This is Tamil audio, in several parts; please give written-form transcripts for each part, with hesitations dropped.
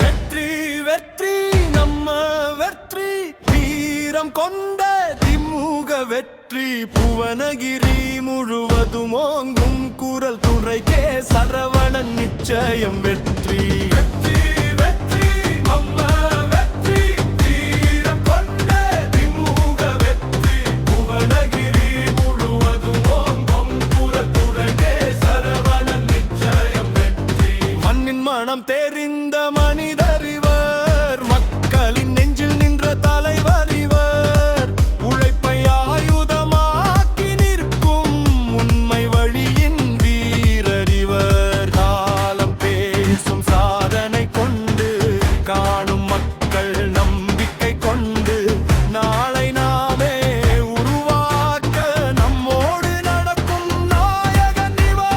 வெற்றி வெற்றி நம்ம வெற்றி வீரம் கொண்ட திமுக வெற்றி புவனகிரி முழுவதும் ஓங்கும் குரல் துறைக்கே சரவணன் நிச்சயம் வெற்றி மனம் தெரிந்த மனிதர் இவர் மக்களின் நெஞ்சில் நின்ற தலைவர் இவர் உழைப்பை ஆயுதமாக்கி நிற்கும் உண்மை வழியின் வீரர் இவர் காலம் பேசும் சாதனை கொண்டு காணும் மக்கள் நம்பிக்கை கொண்டு நாளை நாமே உருவாக்க நம்மோடு நடக்கும் நாயகன் இவர்.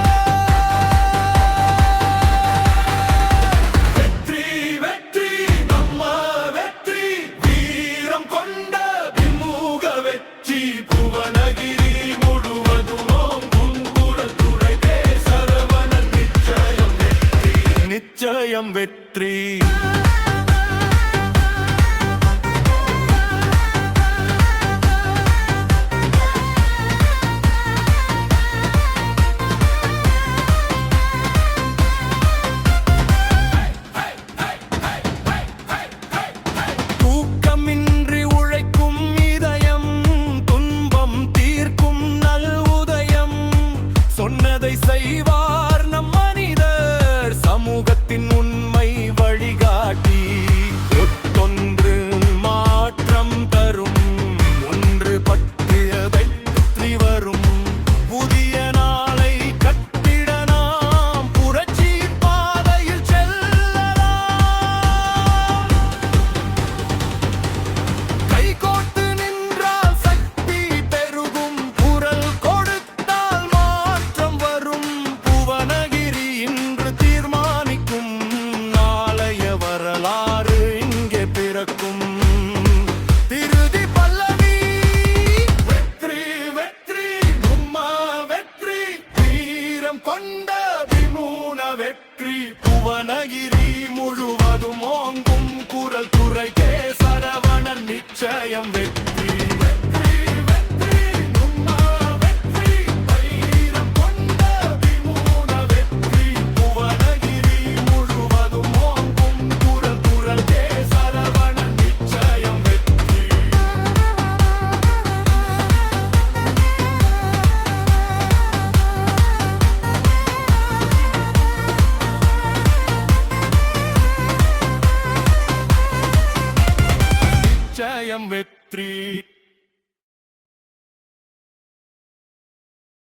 புவனகிரி முழுவதும் ஓங்கும் குரல் துறைக்கே சரவணன் நிச்சயம் வெற்றி நிச்சயம் வெற்றி. சொன்னதை செய்வார் நம் மனிதர் சமூகத்தின் உண்மை வழிகாட்டி ஒத்தொன்று மாற்றம் தரும் ஒன்று பற்றிய வெற்றி வரும் புதிய நாளை கட்டிட நாம் புரட்சி பாதையில் செல்லலாம். கைகோர்த்து நின்றால் சக்தி பெருகும் குரல் கொடுத்தால் வரும் புவனகிரி இன்று தீர்மானிக்கும் நாளைய வரலாறு இங்கே பிறக்கும். திருதி பல்லவி வெற்றி வெற்றி உம்மா வெற்றி வீரம் கொண்ட விமூன வெற்றி புவனகிரி முழுவதும் ஓங்கும் குரல் துறைக்கே சரவணன் நிச்சயம் வெற்றி. நிச்சயம் வெற்றி.